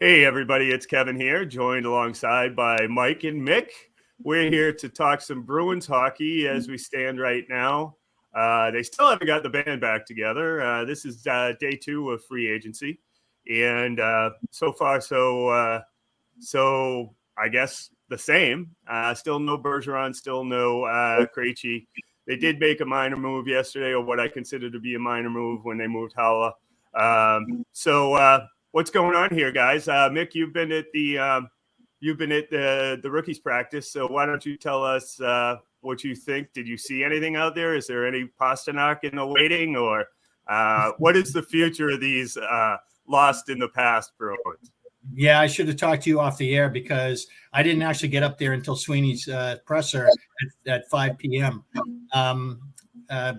Hey, everybody, it's Kevin here, joined alongside by Mike and Mick. We're here to talk some Bruins hockey as we stand right now. They still haven't got the band back together. This is day 2 of free agency. And so far, so I guess the same. Still no Bergeron, still no Krejci. They did make a minor move yesterday, or what I consider to be a minor move when they moved Halla. What's going on here, guys? Mick, you've been at the rookies practice, so why don't you tell us what you think? Did you see anything out there? Is there any Pastrnak in the waiting, or what is the future of these lost in the past Bruins? Yeah, I should have talked to you off the air because I didn't actually get up there until Sweeney's presser at 5 p.m.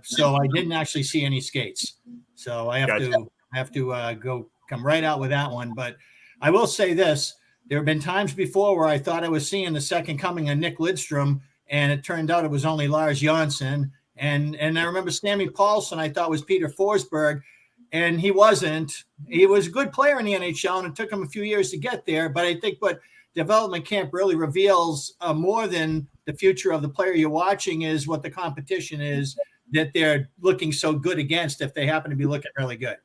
So I didn't actually see any skates. So I have to come right out with that one. But I will say this: there have been times before where I thought I was seeing the second coming of Nick Lidstrom, and it turned out it was only Lars Jonsson. And I remember Sammy Paulson, I thought was Peter Forsberg. And he wasn't. He was a good player in the NHL, and it took him a few years to get there. But I think what development camp really reveals more than the future of the player you're watching is what the competition is that they're looking so good against if they happen to be looking really good.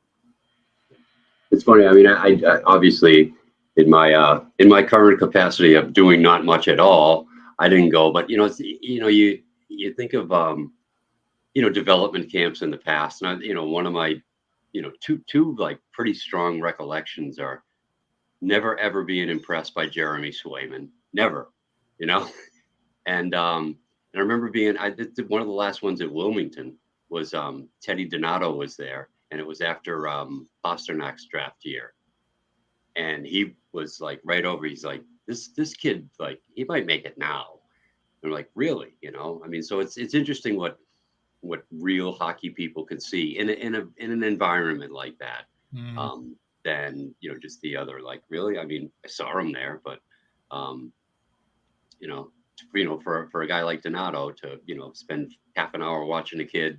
It's funny. I mean, I obviously in my current capacity of doing not much at all, I didn't go. But you think of development camps in the past, and one of my two like pretty strong recollections are never ever being impressed by Jeremy Swayman, never, and I remember one of the last ones at Wilmington was Teddy Donato was there, and it was after Pasternak's draft year, and he was like right over. He's like, this kid, like, he might make it now. And I'm like, really? I mean, so it's interesting what real hockey people could see in an environment like that, than just the other. Like, really, I mean, I saw him there, but for a guy like Donato to spend half an hour watching a kid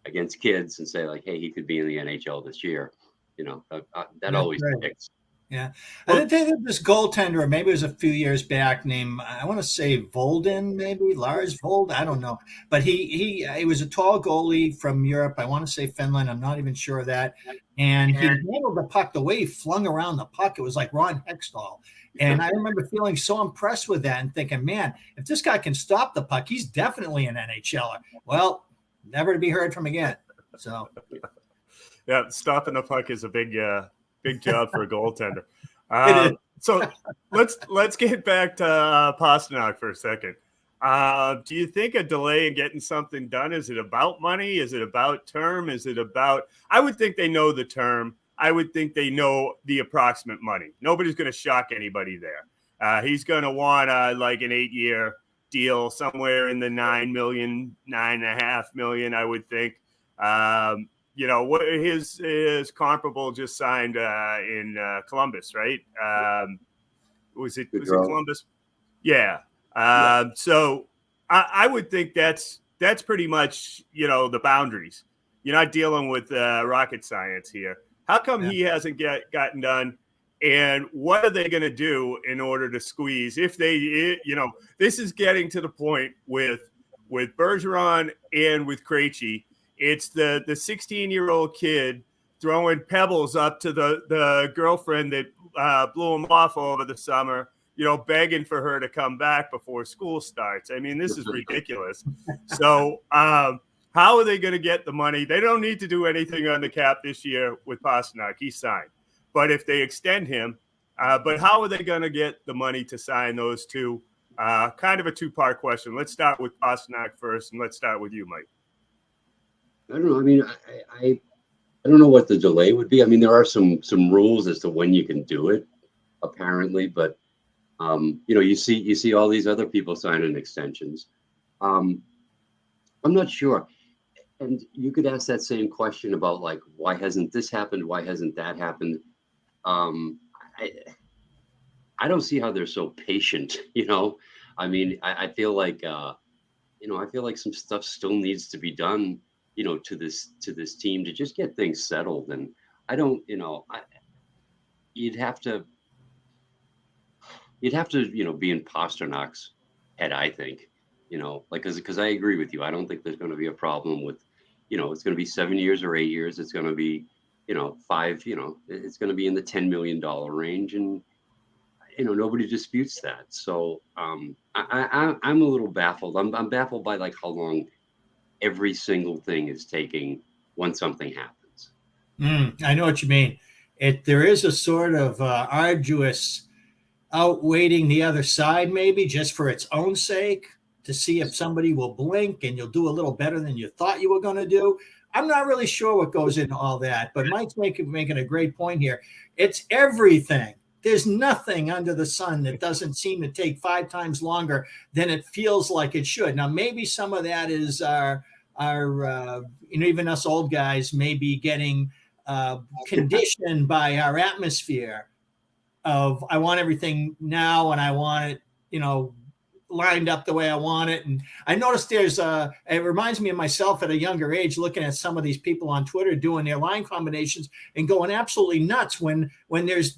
against kids and say like, hey, he could be in the NHL this year, that always sticks. Yeah. Well, I think this goaltender, maybe it was a few years back, named, I want to say Volden, maybe Lars Vold. I don't know. But he was a tall goalie from Europe. I want to say Finland. I'm not even sure of that. And he handled the puck the way he flung around the puck. It was like Ron Hextall. And I remember feeling so impressed with that and thinking, man, if this guy can stop the puck, he's definitely an NHLer. Well, never to be heard from again. So, yeah, stopping the puck is a big job for a goaltender. So let's get back to Pastrnak for a second. Do you think a delay in getting something done, is it about money? Is it about term? Is it about, I would think they know the term. I would think they know the approximate money. Nobody's going to shock anybody there. He's going to want like an 8-year deal somewhere in the $9 million, $9.5 million, I would think. What his comparable just signed in Columbus, right? Was it Columbus? Yeah. So I would think that's pretty much the boundaries. You're not dealing with rocket science here. How come he hasn't gotten done? And what are they going to do in order to squeeze? If they, this is getting to the point with Bergeron and with Krejci. It's the 16-year-old kid throwing pebbles up to the girlfriend that blew him off over the summer, begging for her to come back before school starts. I mean, this is ridiculous. So how are they going to get the money? They don't need to do anything on the cap this year with Pastrnak. He signed. But if they extend him, but how are they going to get the money to sign those two? Kind of a two-part question. Let's start with Pastrnak first, and let's start with you, Mike. I don't know. I mean, I don't know what the delay would be. I mean, there are some rules as to when you can do it, apparently. But you see all these other people signing extensions. I'm not sure. And you could ask that same question about like, why hasn't this happened? Why hasn't that happened? I don't see how they're so patient. I mean, I feel like some stuff still needs to be done. To this team to just get things settled. And I don't, you'd have to, you'd have to, be in Pasternak's head, I think, like, because I agree with you. I don't think there's going to be a problem with, it's going to be 7 years or 8 years. It's going to be, five, it's going to be in the $10 million range. And, nobody disputes that. So I'm a little baffled. I'm baffled by like how long every single thing is taking when something happens. I know what you mean. There is a sort of arduous outweighting the other side, maybe just for its own sake, to see if somebody will blink and you'll do a little better than you thought you were going to do. I'm not really sure what goes into all that, but Mike's making a great point here. It's everything. There's nothing under the sun that doesn't seem to take 5 times longer than it feels like it should. Now, maybe some of that is our even us old guys may be getting conditioned by our atmosphere of I want everything now and I want it, lined up the way I want it. And I noticed it reminds me of myself at a younger age, looking at some of these people on Twitter doing their line combinations and going absolutely nuts when there's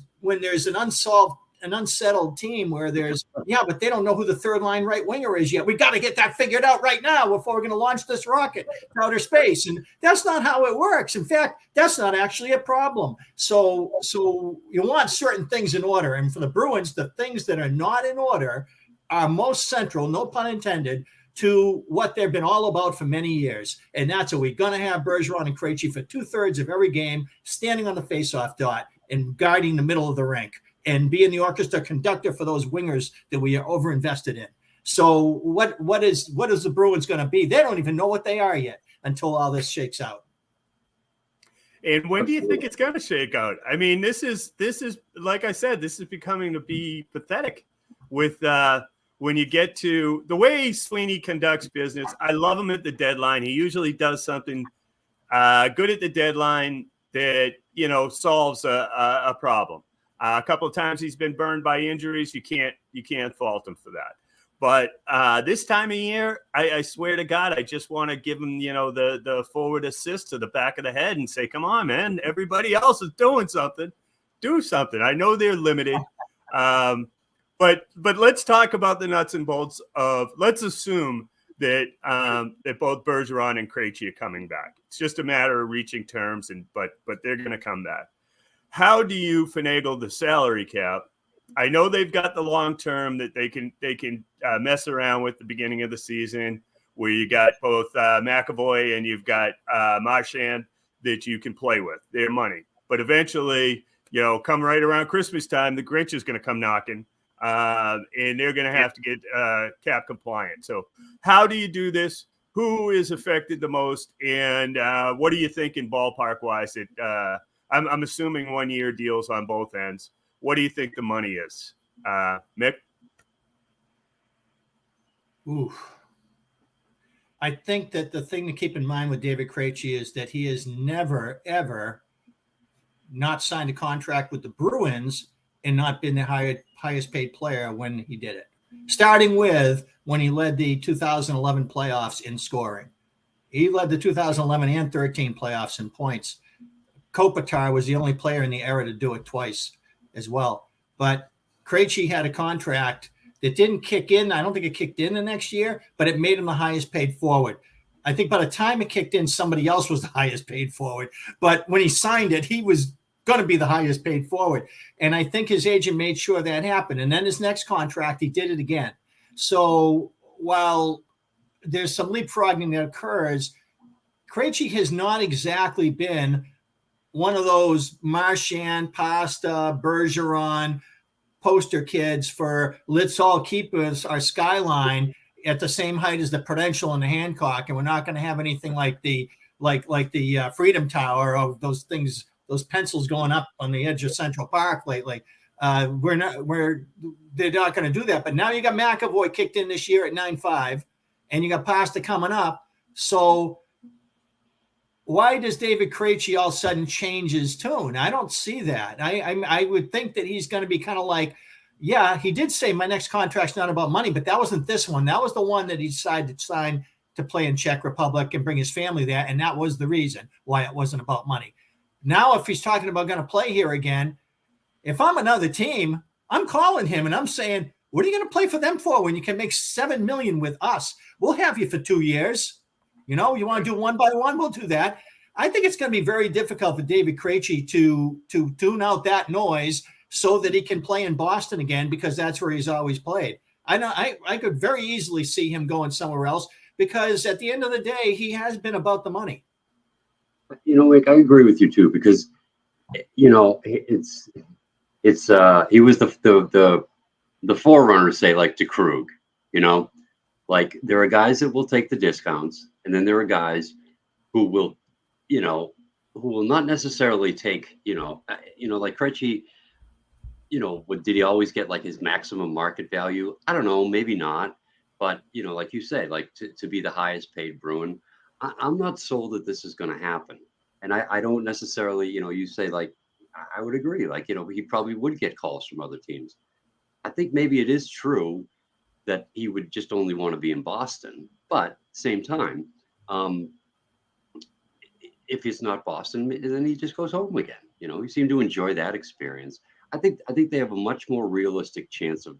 an unsettled team where but they don't know who the third line right winger is yet. We got to get that figured out right now before we're going to launch this rocket to outer space. And that's not how it works. In fact, that's not actually a problem. So you want certain things in order. And for the Bruins, the things that are not in order are most central, no pun intended, to what they've been all about for many years. And that's are we going to have Bergeron and Krejci for 2/3 of every game, standing on the faceoff dot and guarding the middle of the rink and being the orchestra conductor for those wingers that we are overinvested in. So what is the Bruins going to be? They don't even know what they are yet until all this shakes out. And when do you think it's going to shake out? I mean, this is like I said, this is becoming to be pathetic with when you get to the way Sweeney conducts business. I love him at the deadline. He usually does something good at the deadline that, solves a problem. A couple of times he's been burned by injuries. You can't fault him for that. But this time of year, I swear to God, I just want to give him, the forward assist to the back of the head and say, come on, man, everybody else is doing something. Do something. I know they're limited. But let's talk about the nuts and bolts of, let's assume that that both Bergeron and Krejci are coming back. It's just a matter of reaching terms, but they're going to come back. How do you finagle the salary cap? I know they've got the long term that they can mess around with the beginning of the season, where you got both McAvoy and you've got Marchand that you can play with their money. But eventually, come right around Christmas time, the Grinch is going to come knocking. And they're going to have to get cap compliant. So how do you do this? Who is affected the most? And what are you thinking ballpark wise? I'm assuming 1-year deals on both ends. What do you think the money is? Mick? Ooh. I think that the thing to keep in mind with David Krejci is that he has never, ever not signed a contract with the Bruins and not been the highest paid player when he did it. Starting with when he led the 2011 playoffs in scoring. He led the 2011 and 13 playoffs in points. Kopitar was the only player in the era to do it twice as well. But Krejci had a contract that didn't kick in. I don't think it kicked in the next year, but it made him the highest paid forward. I think by the time it kicked in, somebody else was the highest paid forward. But when he signed it, he was going to be the highest paid forward. And I think his agent made sure that happened. And then his next contract, he did it again. So while there's some leapfrogging that occurs, Krejci has not exactly been one of those Marchand, Pasta, Bergeron poster kids for let's all keep our skyline at the same height as the Prudential and the Hancock, and we're not going to have anything like the Freedom Tower of those things, those pencils going up on the edge of Central Park lately. They're not going to do that. But now you got McAvoy kicked in this year at 9.5, and you got Pasta coming up. So why does David Krejci all of a sudden change his tune? I don't see that. I would think that he's going to be kind of like, yeah, he did say my next contract's not about money, but that wasn't this one. That was the one that he decided to sign to play in Czech Republic and bring his family there, and that was the reason why it wasn't about money. Now, if he's talking about going to play here again, if I'm another team, I'm calling him and I'm saying, what are you going to play for them for when you can make $7 million with us? We'll have you for 2 years. You want to do one by one, we'll do that. I think it's going to be very difficult for David Krejci to tune out that noise so that he can play in Boston again, because that's where he's always played. I could very easily see him going somewhere else, because at the end of the day, he has been about the money. Mick, I agree with you too, because he was the forerunner, say, like to Krug. Like there are guys that will take the discounts, and then there are guys who will not necessarily take, like Krejci, did he always get like his maximum market value? I don't know, maybe not. But, like you said, like to be the highest paid Bruin, I'm not sold that this is going to happen. And I don't necessarily, you say like, I would agree. Like, he probably would get calls from other teams. I think maybe it is true that he would just only want to be in Boston. But same time, if it's not Boston, then he just goes home again. He seemed to enjoy that experience. I think they have a much more realistic chance of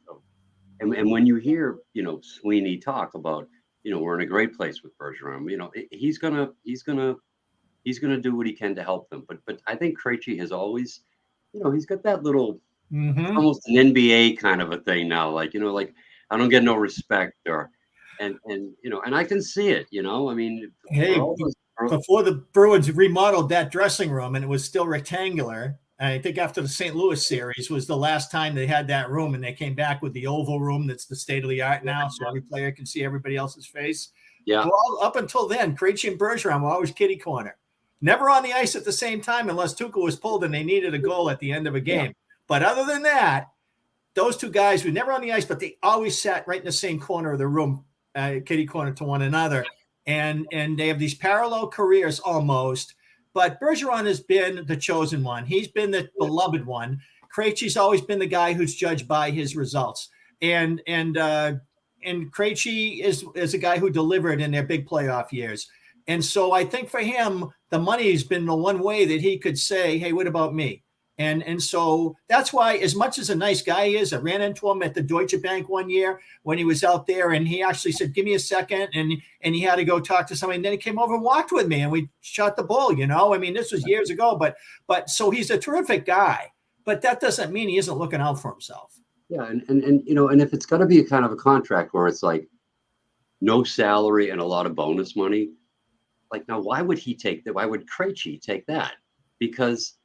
and when you hear, Sweeney talk about, we're in a great place with Bergeron, he's gonna do what he can to help them. But I think Krejci has always, he's got that little almost an NBA kind of a thing now, like, like I don't get no respect, and I can see it, I mean, hey, before the Bruins remodeled that dressing room and it was still rectangular, I think after the St. Louis series was the last time they had that room, and they came back with the oval room that's the state of the art now, so every player can see everybody else's face. Yeah. Well, up until then, Krejci and Bergeron were always kitty corner. Never on the ice at the same time unless Tuukka was pulled and they needed a goal at the end of a game. Yeah. But other than that, those two guys were never on the ice, but they always sat right in the same corner of the room, kitty corner to one another. And they have these parallel careers almost. But Bergeron has been the chosen one. He's been the beloved one. Krejci's always been the guy who's judged by his results. And Krejci is a guy who delivered in their big playoff years. And so I think for him, the money has been the one way that he could say, hey, what about me? And so that's why, as much as a nice guy he is, I ran into him at the Deutsche Bank one year when he was out there, and he actually said, give me a second. And he had to go talk to somebody. And then he came over and walked with me, and we shot the bull, I mean, this was years ago, but so he's a terrific guy, but that doesn't mean he isn't looking out for himself. Yeah. And if it's going to be a kind of a contract where it's like no salary and a lot of bonus money, like now, why would he take that? Why would Krejci take that? Because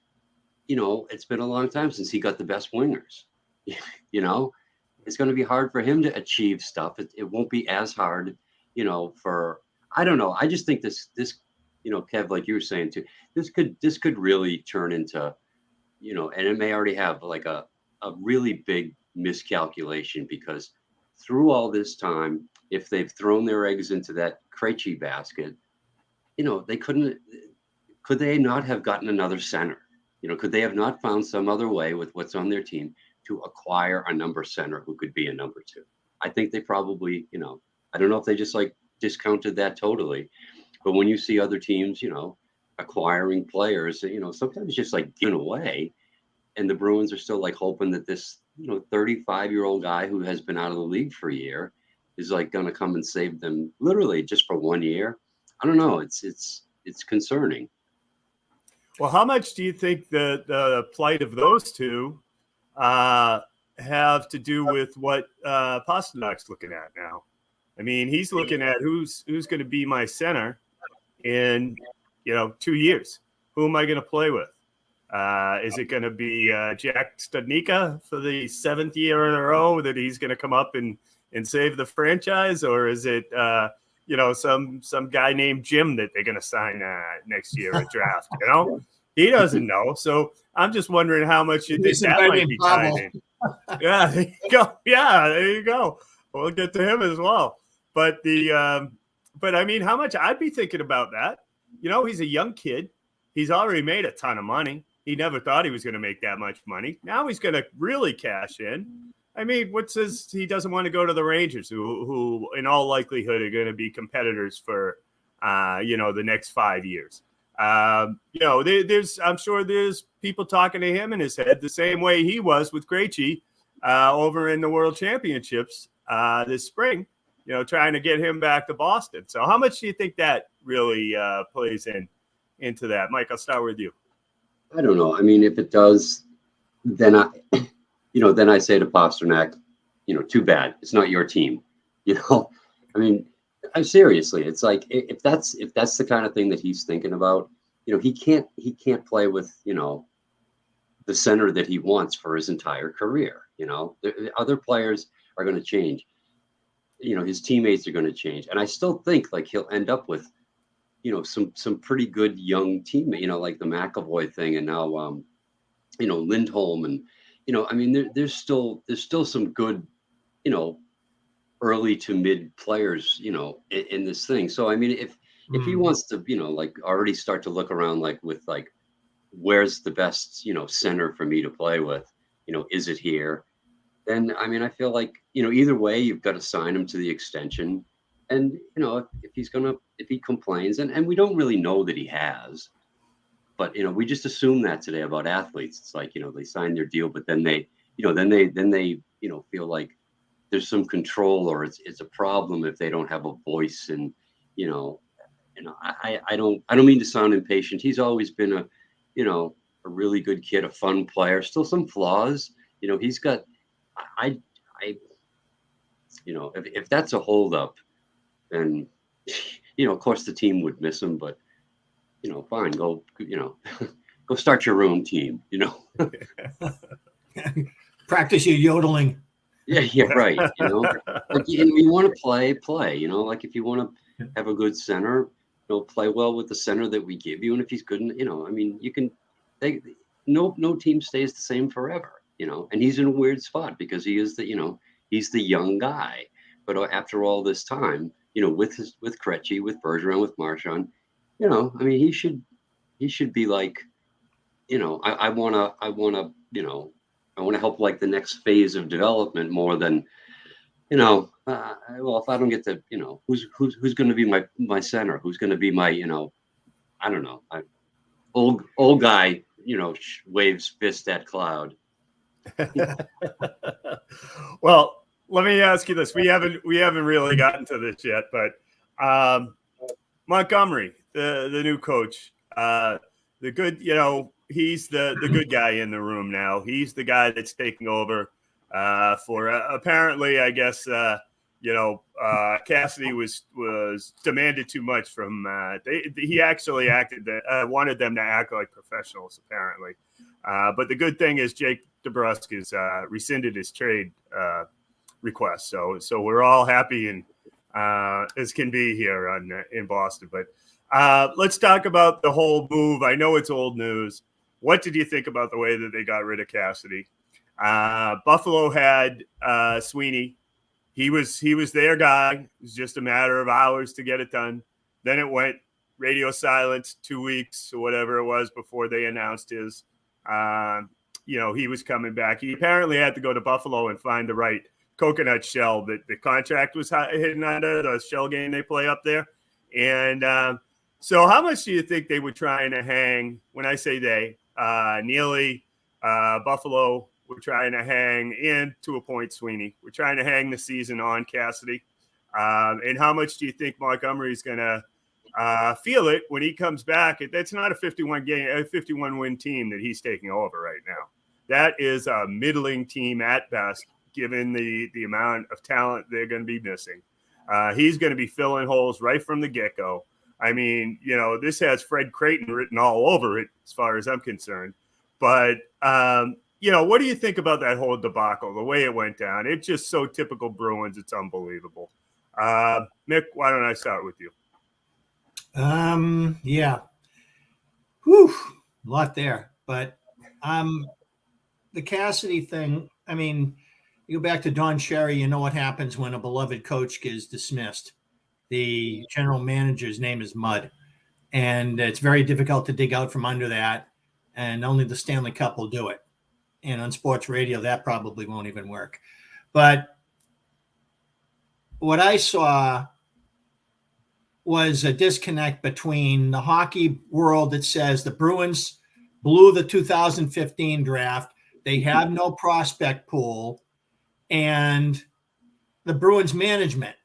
it's been a long time since he got the best wingers. It's going to be hard for him to achieve stuff. It won't be as hard, I don't know. I just think this, Kev, like you were saying too, this could really turn into, and it may already have like a really big miscalculation, because through all this time, if they've thrown their eggs into that Krejci basket, could they not have gotten another center? Could they have not found some other way with what's on their team to acquire a number center who could be a number two? I think they probably, I don't know if they just like discounted that totally, but when you see other teams, acquiring players, sometimes just like giving away, and the Bruins are still like hoping that this, 35-year-old guy who has been out of the league for a year is like going to come and save them literally just for 1 year. I don't know. It's concerning. Well, how much do you think the plight of those two have to do with what Pasternak's looking at now? I mean, he's looking at who's going to be my center in 2 years. Who am I going to play with? Is it going to be Jack Studnicka for the 7th year in a row that he's going to come up and save the franchise, or is it some guy named Jim that they're going to sign next year at draft? He doesn't know. So I'm just wondering how much you think that might be tied in. Yeah, there you go. Yeah, there you go. We'll get to him as well. But but I mean, how much I'd be thinking about that. He's a young kid. He's already made a ton of money. He never thought he was going to make that much money. Now he's going to really cash in. I mean, what says he doesn't want to go to the Rangers, who in all likelihood are going to be competitors for, the next 5 years. I'm sure there's people talking to him in his head the same way he was with Krejci over in the World Championships this spring, trying to get him back to Boston. So how much do you think that really plays into that? Mike, I'll start with you. I don't know. I mean, if it does, then then I say to Pasternak, too bad. It's not your team. I mean, seriously, it's like if that's the kind of thing that he's thinking about, he can't play with the center that he wants for his entire career. The other players are going to change. His teammates are going to change, and I still think like he'll end up with some pretty good young teammate. Like the McAvoy thing, and now Lindholm, and I mean there's still some good early to mid players in this thing. So I mean if he wants to like already start to look around like with like where's the best center for me to play with, is it here? Then I mean I feel like either way you've got to sign him to the extension. And if he complains, and we don't really know that he has, but we just assume that today about athletes. It's like they sign their deal, but then they feel like there's some control, or it's a problem if they don't have a voice. And I don't mean to sound impatient. He's always been a really good kid, a fun player. Still some flaws. He's got if that's a holdup, then of course the team would miss him. But fine, go go start your own team. Practice your yodeling. Yeah, right. Like you want to play. Like if you want to have a good center, play well with the center that we give you. And if he's good, I mean, you can. No team stays the same forever. And he's in a weird spot because he is he's the young guy. But after all this time, with Krejci, with Bergeron, with Marchand, I mean, he should be like, I want to help like the next phase of development more than, well, if I don't get to, who's going to be my center? Who's going to be my, I don't know, old guy, waves fist at cloud. Well, let me ask you this. We haven't really gotten to this yet, but Montgomery, the new coach, the good, he's the good guy in the room now. He's the guy that's taking over for apparently, I guess, Cassidy was demanded too much from. He actually wanted them to act like professionals, apparently. But the good thing is Jake DeBrusk has rescinded his trade request, so we're all happy and as can be here in Boston. But let's talk about the whole move. I know it's old news. What did you think about the way that they got rid of Cassidy? Buffalo had Sweeney. He was their guy. It was just a matter of hours to get it done. Then it went radio silence 2 weeks or whatever it was before they announced his. He was coming back. He apparently had to go to Buffalo and find the right coconut shell that the contract was hidden under, the shell game they play up there. And so how much do you think they were trying to hang, when I say they, Neely, Buffalo were trying to hang, and to a point Sweeney, we're trying to hang the season on Cassidy? And how much do you think Montgomery's going to feel it when he comes back? That's not a 51 win team that he's taking over right now. That is a middling team at best, given the amount of talent they're going to be missing. He's going to be filling holes right from the get-go. I mean, this has Fred Creighton written all over it as far as I'm concerned. But, what do you think about that whole debacle, the way it went down? It's just so typical Bruins. It's unbelievable. Mick, why don't I start with you? Yeah. Whew, a lot there. But the Cassidy thing, I mean, you go back to Don Cherry, you know what happens when a beloved coach gets dismissed. The general manager's name is Mud, and it's very difficult to dig out from under that, and only the Stanley Cup will do it. And on sports radio, that probably won't even work. But what I saw was a disconnect between the hockey world that says the Bruins blew the 2015 draft. They have no prospect pool. and the Bruins management,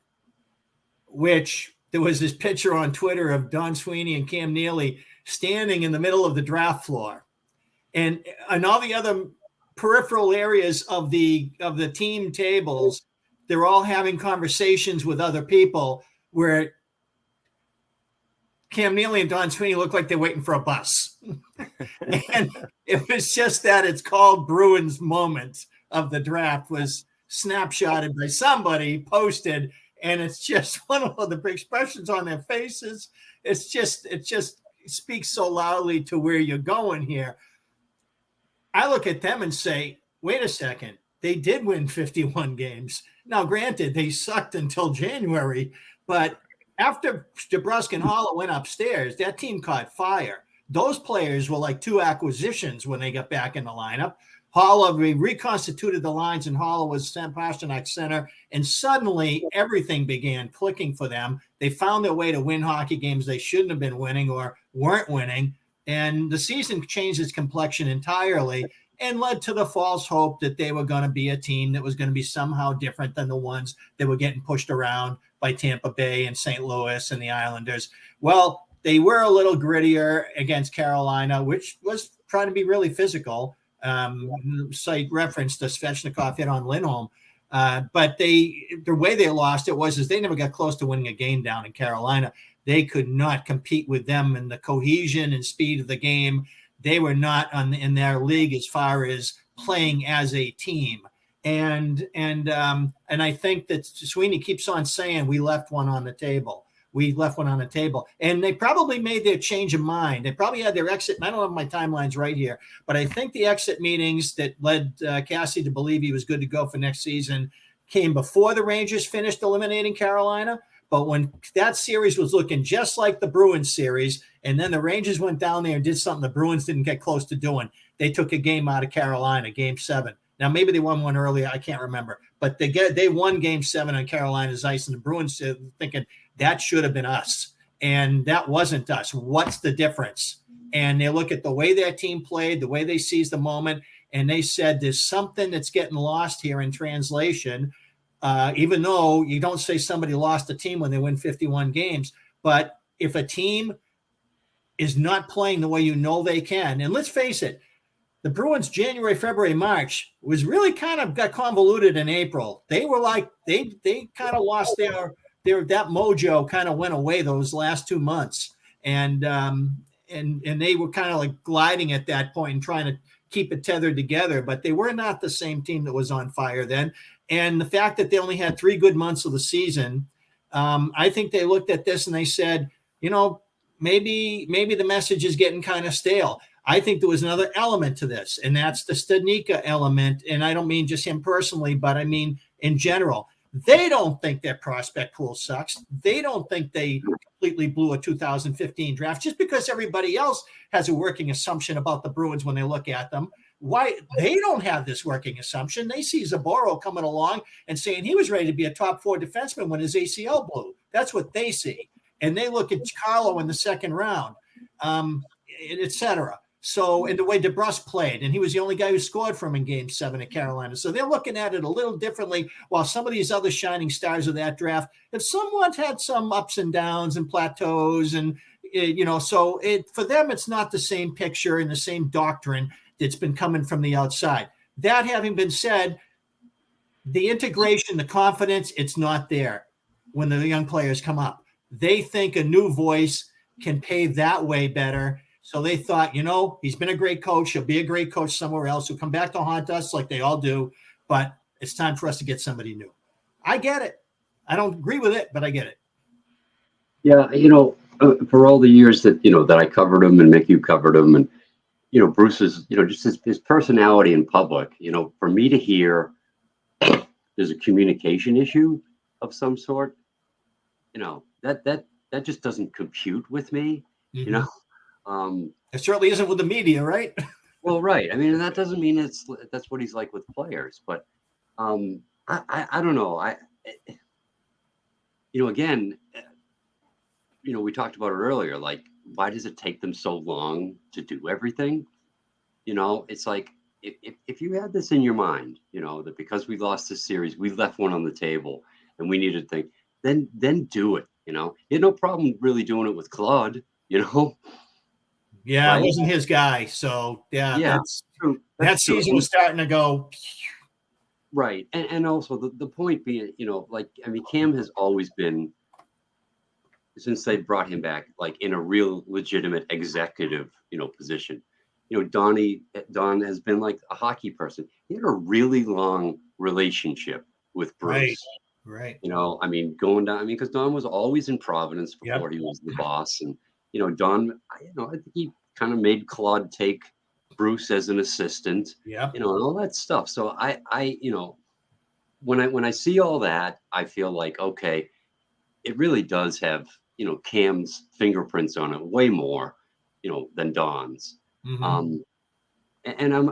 which there was this picture on Twitter of Don Sweeney and Cam Neely standing in the middle of the draft floor, and all the other peripheral areas of the team tables, they're all having conversations with other people where Cam Neely and Don Sweeney look like they're waiting for a bus. And it was just that it's called Bruins moment of the draft was snapshotted by somebody, posted, and it's just one of the expressions on their faces. It just speaks so loudly to where you're going here. I look at them and say, wait a second, they did win 51 games. Now, granted, they sucked until January, but after DeBrusk and Haller went upstairs, that team caught fire. Those players were like two acquisitions when they got back in the lineup. Haller, we reconstituted the lines, and Haller was Pasternak center, and suddenly everything began clicking for them. They found their way to win hockey games they shouldn't have been winning or weren't winning, and the season changed its complexion entirely and led to the false hope that they were going to be a team that was going to be somehow different than the ones that were getting pushed around by Tampa Bay and St. Louis and the Islanders. Well, they were a little grittier against Carolina, which was trying to be really physical. Site reference to Svechnikov hit on Lindholm. But the way they lost it was they never got close to winning a game down in Carolina. They could not compete with them in the cohesion and speed of the game. They were not in their league as far as playing as a team. And I think that Sweeney keeps on saying we left one on the table. We left one on the table. And they probably made their change of mind. They probably had their exit. I don't have my timelines right here, but I think the exit meetings that led Cassie to believe he was good to go for next season came before the Rangers finished eliminating Carolina. But when that series was looking just like the Bruins series, and then the Rangers went down there and did something the Bruins didn't get close to doing, they took a game out of Carolina, Game 7. Now, maybe they won one earlier. I can't remember. But they won Game 7 on Carolina's ice, and the Bruins thinking that should have been us. And that wasn't us. What's the difference? And they look at the way their team played, the way they seized the moment, and they said there's something that's getting lost here in translation. Even though you don't say somebody lost a team when they win 51 games, but if a team is not playing the way you know they can, and let's face it, the Bruins January, February, March was really kind of got convoluted in April. They were like they kind of lost their that mojo kind of went away those last 2 months, and they were kind of like gliding at that point and trying to keep it tethered together, but they were not the same team that was on fire then. And the fact that they only had 3 good months of the season, I think they looked at this and they said, maybe the message is getting kind of stale. I think there was another element to this, and that's the Studnicka element. And I don't mean just him personally, but I mean in general. They don't think their prospect pool sucks. They don't think they completely blew a 2015 draft just because everybody else has a working assumption about the Bruins when they look at them. Why they don't have this working assumption? They see Zaboru coming along and saying he was ready to be a top 4 defenseman when his ACL blew. That's what they see. And they look at Carlo in the second round, et cetera. So, and the way DeBrusk played, and he was the only guy who scored for him in Game 7 at Carolina. So they're looking at it a little differently, while some of these other shining stars of that draft have somewhat had some ups and downs and plateaus. And, so for them, it's not the same picture and the same doctrine that's been coming from the outside. That having been said, the integration, the confidence, it's not there when the young players come up. They think a new voice can pave that way better. So they thought, he's been a great coach. He'll be a great coach somewhere else. He'll come back to haunt us like they all do. But it's time for us to get somebody new. I get it. I don't agree with it, but I get it. Yeah, for all the years that, that I covered him and Mick, you covered him, and, Bruce's, just his personality in public, for me to hear there's a communication issue of some sort, that just doesn't compute with me, Mm-hmm. It certainly isn't with the media, right? Well, right. I mean, that doesn't mean that's what he's like with players, but I don't know. Again, we talked about it earlier. Like, why does it take them so long to do everything? It's like if you had this in your mind, that because we lost this series, we left one on the table and we needed to think, then do it. You had no problem really doing it with Claude, Yeah, right? it wasn't his guy. So Yeah, that's true. that season was starting to go. Right. And also the point being, Cam has always been, since they brought him back, like in a real legitimate executive, position. Don has been like a hockey person. He had a really long relationship with Bruce. Right. Going down, because Don was always in Providence before he was the boss. And, Don, I think he kind of made Claude take Bruce as an assistant, and all that stuff. So I when I see all that, I feel like, okay, it really does have, Cam's fingerprints on it way more, than Don's. Mm-hmm. And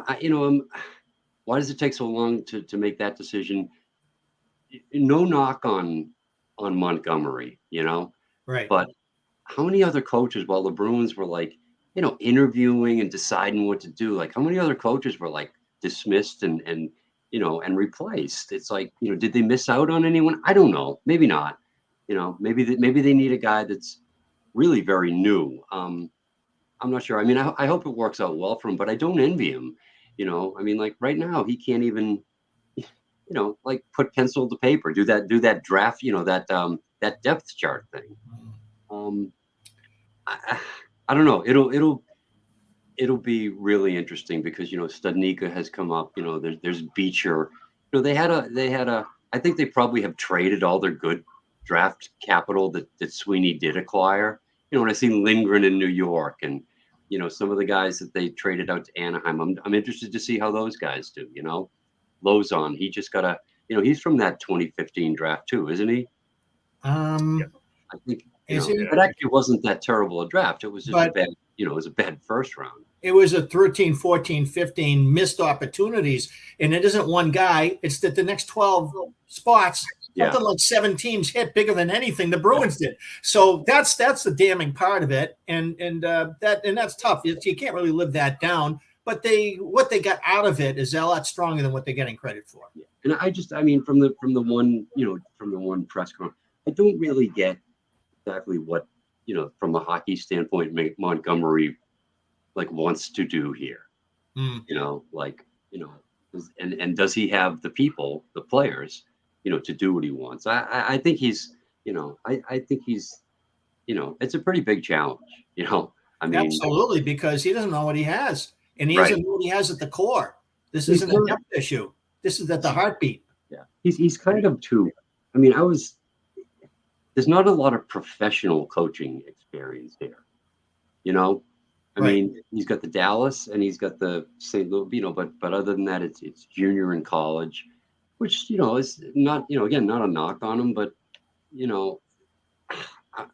why does it take so long to make that decision? No knock on Montgomery, Right. but how many other coaches, while the Bruins were like, interviewing and deciding what to do, like how many other coaches were like dismissed and replaced? It's like, did they miss out on anyone? I don't know. Maybe not. Maybe they need a guy that's really very new. I'm not sure. I hope it works out well for him, but I don't envy him. Like right now, he can't even, like put pencil to paper, do that draft, that depth chart thing. I don't know. It'll be really interesting because Studnicka has come up. There's Beecher. They had a. I think they probably have traded all their good draft capital that Sweeney did acquire. When I see Lindgren in New York and some of the guys that they traded out to Anaheim, I'm interested to see how those guys do. Lozon, he just got a. He's from that 2015 draft too, isn't he? I think. It actually wasn't that terrible a draft. It was just a bad, it was a bad first round. It was a 13, 14, 15 missed opportunities. And it isn't one guy. It's that the next 12 spots, something like 7 teams hit bigger than anything the Bruins did. So that's the damning part of it. And that's tough. You can't really live that down. But what they got out of it is a lot stronger than what they're getting credit for. Yeah. And from the one press conference, I don't really get exactly what, from a hockey standpoint, Montgomery like wants to do here. And does he have the people, the players, to do what he wants? I think he's, I think he's, it's a pretty big challenge, Absolutely, because he doesn't know what he has, and he doesn't know what he has at the core. This isn't a depth issue. This is at the heartbeat. Yeah, he's kind of too. There's not a lot of professional coaching experience here, he's got the Dallas and he's got the St. Louis, but other than that, it's junior in college, which, is not, again, not a knock on him, but,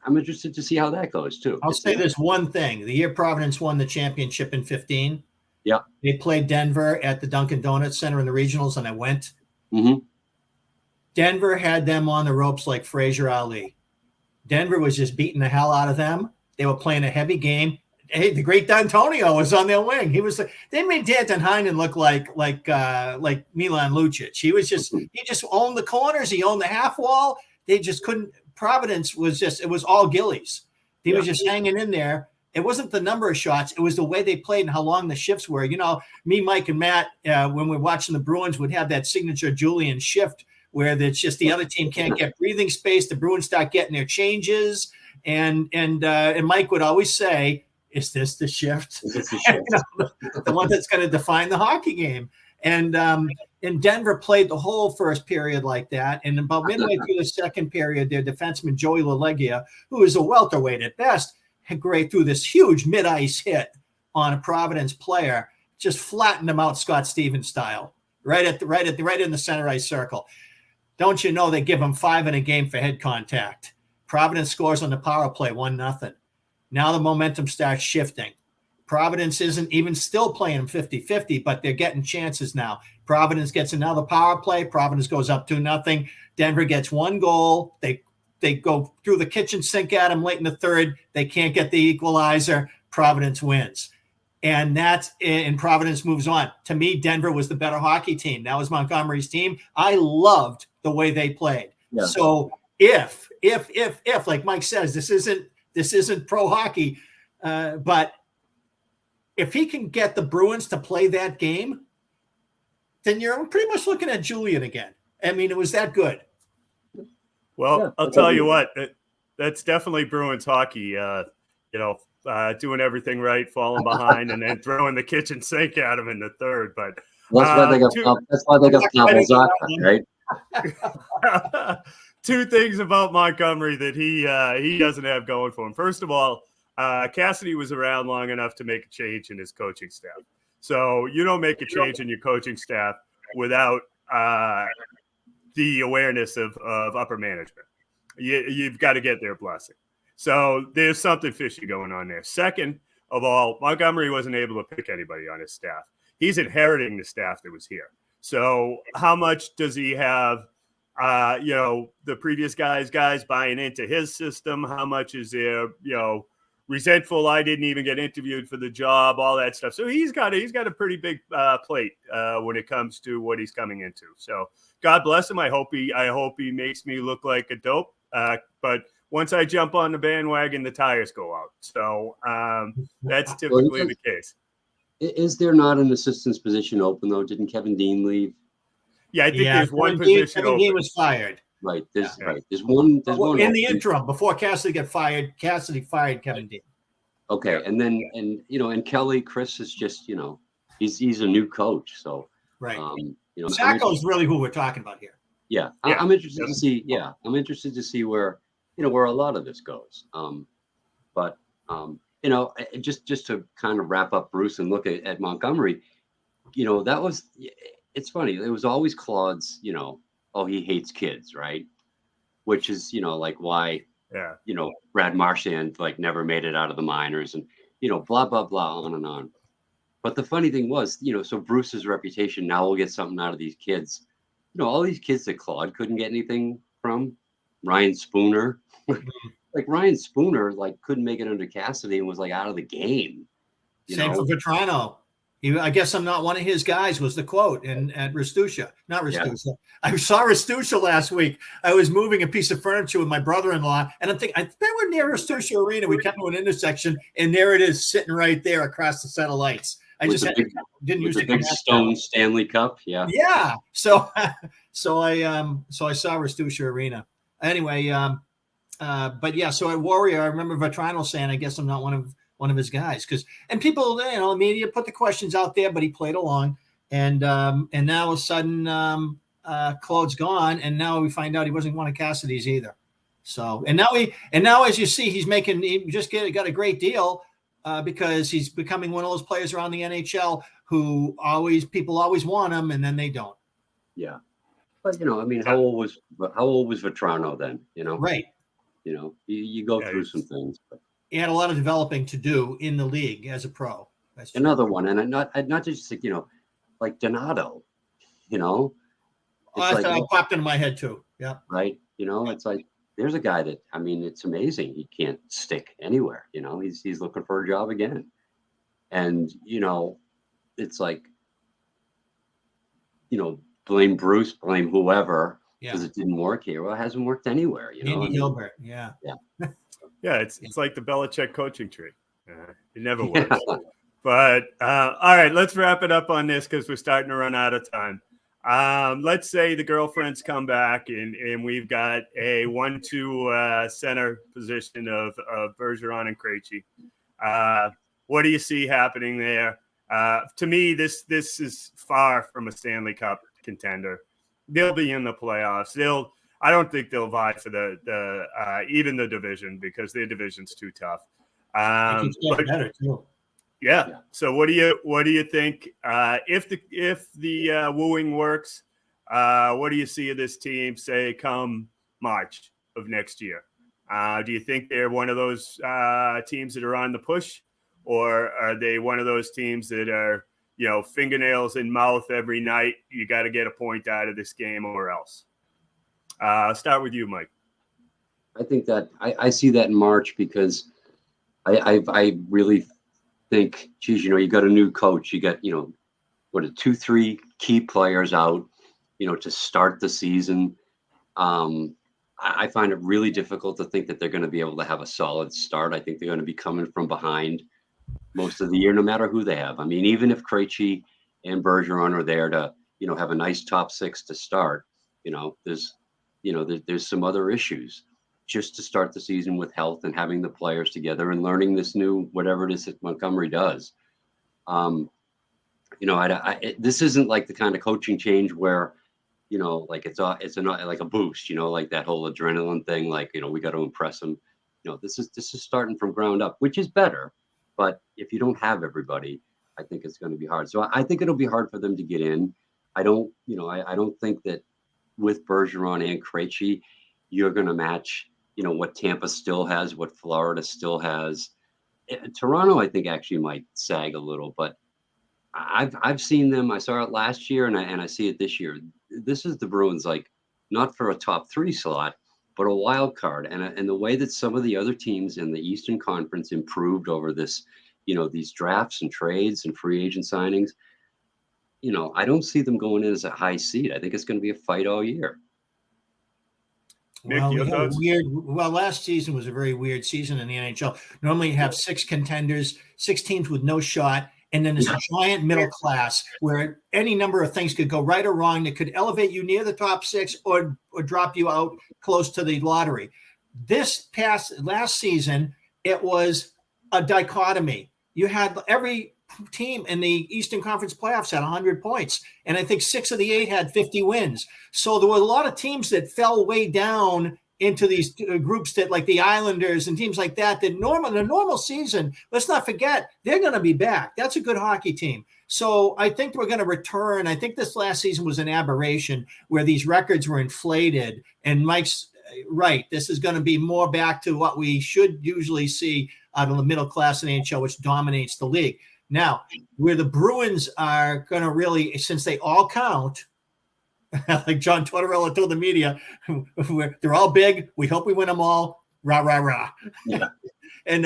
I'm interested to see how that goes too. I'll say this one thing. The year Providence won the championship in 2015. Yeah. They played Denver at the Dunkin' Donuts Center in the regionals, and I went. Mm-hmm. Denver had them on the ropes like Frazier Ali. Denver was just beating the hell out of them. They were playing a heavy game. Hey, the great D'Antonio was on their wing. He was. They made Danton Heinen look like Milan Lucic. He just owned the corners. He owned the half wall. They just couldn't. Providence was it was all Gillies. He was just hanging in there. It wasn't the number of shots. It was the way they played and how long the shifts were. Me, Mike, and Matt, when we're watching the Bruins, would have that signature Julian shift where it's just the other team can't get breathing space. The Bruins start getting their changes. And Mike would always say, is this the shift? The one that's going to define the hockey game. And Denver played the whole first period like that. And about midway through the second period, their defenseman, Joey LaLeggia, who is a welterweight at best, had great through this huge mid-ice hit on a Providence player, just flattened him out Scott Stevens style, right in the center ice circle. Don't you know they give him 5 in a game for head contact? Providence scores on the power play 1-0. Now the momentum starts shifting. Providence isn't even still playing 50-50, but they're getting chances now. Providence gets another power play. Providence goes up 2-0. Denver gets 1 goal. They go through the kitchen sink at them late in the third. They can't get the equalizer. Providence wins. And Providence moves on. To me, Denver was the better hockey team. That was Montgomery's team. I loved the way they played. Yeah. So if, like Mike says, this isn't pro hockey, but if he can get the Bruins to play that game, then you're pretty much looking at Julian again. I mean, it was that good. Well, I'll tell you what, that's definitely Bruins hockey. Doing everything right, falling behind, and then throwing the kitchen sink at him in the third. But that's why they got Pavel Zacha, right? Two things about Montgomery that he doesn't have going for him. First of all, Cassidy was around long enough to make a change in his coaching staff. So you don't make a change in your coaching staff without the awareness of upper management. You've got to get their blessing. So there's something fishy going on there. Second of all, Montgomery wasn't able to pick anybody on his staff. He's inheriting the staff that was here. So how much does he have, the previous guys buying into his system? How much is there, resentful? I didn't even get interviewed for the job, all that stuff. So he's got a pretty big plate when it comes to what he's coming into. So God bless him. I hope he makes me look like a dope. But once I jump on the bandwagon, the tires go out. So that's typically the case. Is there not an assistant's position open, though? Didn't Kevin Dean leave? Yeah, I think there's one position Kevin open. Dean was fired. Right. There's one in the interim before Cassidy got fired. Cassidy fired Kevin Dean. Okay, and Kelly, Chris is just he's a new coach, so right. Sacco's really who we're talking about here. Yeah, I'm interested to see. Yeah, I'm interested to see where where a lot of this goes. Just to kind of wrap up Bruce and look at Montgomery, it's funny. It was always Claude's, he hates kids, right? Which is, like why, Brad Marchand never made it out of the minors and, blah, blah, blah, on and on. But the funny thing was, so Bruce's reputation, now we'll get something out of these kids. All these kids that Claude couldn't get anything from, Ryan Spooner, Ryan Spooner, couldn't make it under Cassidy and was out of the game. Same for Vetrano. I guess I'm not one of his guys was the quote at Rastusha. Not Rastusha. Yeah. I saw Rastusha last week. I was moving a piece of furniture with my brother-in-law, and I think we're near Rastusha Arena. We come to an intersection, and there it is sitting right there across the set of lights. I just didn't use the big stone Stanley Cup. Yeah. Yeah. So I saw Rastusha Arena. Anyway, but yeah, so at Warrior, I remember Vetrano saying, I guess I'm not one of his guys, and people, the media put the questions out there, but he played along, and now all of a sudden Claude's gone, and now we find out he wasn't one of Cassidy's either. So and now as you see, he just got a great deal because he's becoming one of those players around the NHL who people always want him, and then they don't. Yeah, but how old was Vetrano then? Right. You go through some things, but. He had a lot of developing to do in the league as a pro. That's another one, and not just like Donato, It popped into my head too. Yeah. Right. It's like there's a guy that it's amazing. He can't stick anywhere. He's looking for a job again, and it's like blame Bruce, blame whoever because it didn't work here. Well, it hasn't worked anywhere. Andy Gilbert. Yeah. Yeah. Yeah, it's like the Belichick coaching tree. It never works. But all right, let's wrap it up on this because we're starting to run out of time. Let's say the girlfriends come back and we've got a 1-2 center position of Bergeron and Krejci. What do you see happening there? To me, this is far from a Stanley Cup contender. They'll be in the playoffs. I don't think they'll vie for the even the division because their division's too tough. Better too. Yeah. So what do you think if the wooing works? What do you see of this team say come March of next year? Do you think they're one of those teams that are on the push, or are they one of those teams that are fingernails in mouth every night? You got to get a point out of this game or else. I'll start with you, Mike. I think that I see that in March because I really think, geez, you got a new coach, you got, 2-3 key players out, to start the season. I find it really difficult to think that they're going to be able to have a solid start. I think they're going to be coming from behind most of the year, no matter who they have. I mean, even if Krejci and Bergeron are there to, have a nice top 6 to start, there's some other issues just to start the season with health and having the players together and learning this new, whatever it is that Montgomery does. This isn't like the kind of coaching change where, like it's like a boost, like that whole adrenaline thing, like, we got to impress them. This is starting from ground up, which is better. But if you don't have everybody, I think it's going to be hard. So I think it'll be hard for them to get in. I don't think that with Bergeron and Krejci, you're going to match, what Tampa still has, what Florida still has. Toronto, I think, actually might sag a little, but I've seen them. I saw it last year, and I see it this year. This is the Bruins, like, not for a top 3 slot, but a wild card. And the way that some of the other teams in the Eastern Conference improved over this, these drafts and trades and free agent signings, I don't see them going in as a high seed. I think it's going to be a fight all year. Well, last season was a very weird season in the NHL. Normally you have 6 contenders, 6 teams with no shot, and then this giant middle class where any number of things could go right or wrong that could elevate you near the top 6 or drop you out close to the lottery. Last season, it was a dichotomy. You had every team in the Eastern Conference playoffs had 100 points, and I think 6 of the 8 had 50 wins. So there were a lot of teams that fell way down into these groups that, like the Islanders and teams like that, the normal season, let's not forget, they're going to be back. That's a good hockey team. So I think we're going to return. I think this last season was an aberration where these records were inflated, and Mike's right. This is going to be more back to what we should usually see out of the middle class in the NHL, which dominates the league. Now, where the Bruins are going to really, since they all count, like John Tortorella told the media, they're all big. We hope we win them all. Rah, rah, rah. Yeah. And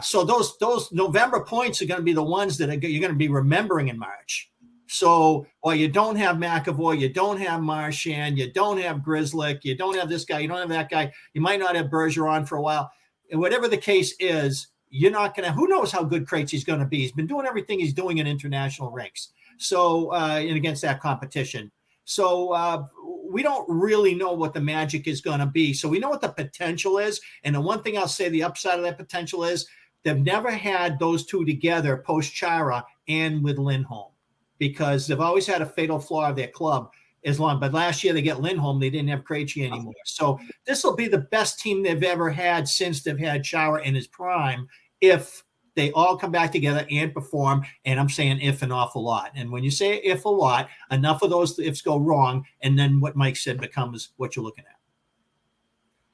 so those November points are going to be the ones that you're going to be remembering in March. So while you don't have McAvoy, you don't have Marchand, you don't have Grzelcyk, you don't have this guy, you don't have that guy, you might not have Bergeron for a while. And whatever the case is, you're not going to, who knows how good Krejci's going to be. He's been doing everything he's doing in international ranks. So, and against that competition. So we don't really know what the magic is going to be. So we know what the potential is. And the one thing I'll say, the upside of that potential is they've never had those two together post Chara and with Lindholm, because they've always had a fatal flaw of their club. But last year they get Lindholm, they didn't have Krejci anymore. So this will be the best team they've ever had since they've had Chara in his prime, if they all come back together and perform. And I'm saying if an awful lot. And when you say if a lot, enough of those ifs go wrong, and then what Mike said becomes what you're looking at.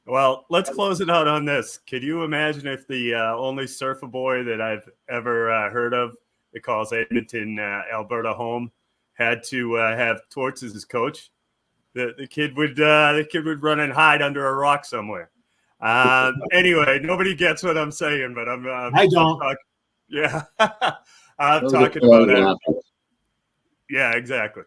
Well, let's close it out on this. Could you imagine if the only surfer boy that I've ever heard of that calls Edmonton, Alberta home, had to have Torts as his coach? The kid would run and hide under a rock somewhere. Anyway, nobody gets what I'm saying, but I don't. I'm talking about that. Yeah, exactly.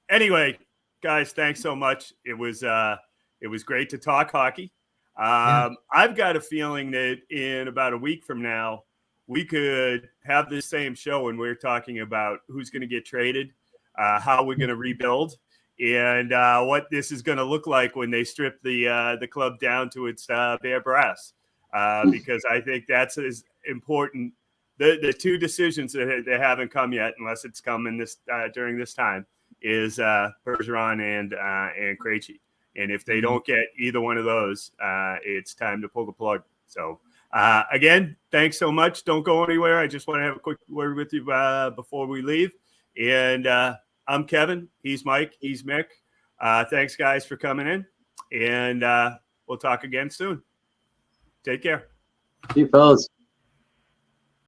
Anyway, guys, thanks so much. It was great to talk hockey. I've got a feeling that in about a week from now, we could have this same show and we're talking about who's going to get traded, how we're going to rebuild, and what this is going to look like when they strip the club down to its bare brass. Because I think that's as important. The two decisions that they haven't come yet, unless it's coming this during this time, is Bergeron and Krejci. And if they don't get either one of those, it's time to pull the plug. So again, thanks so much. Don't go anywhere. I just want to have a quick word with you before we leave. And I'm Kevin. He's Mike. He's Mick. Thanks, guys, for coming in. And we'll talk again soon. Take care. See you, fellas.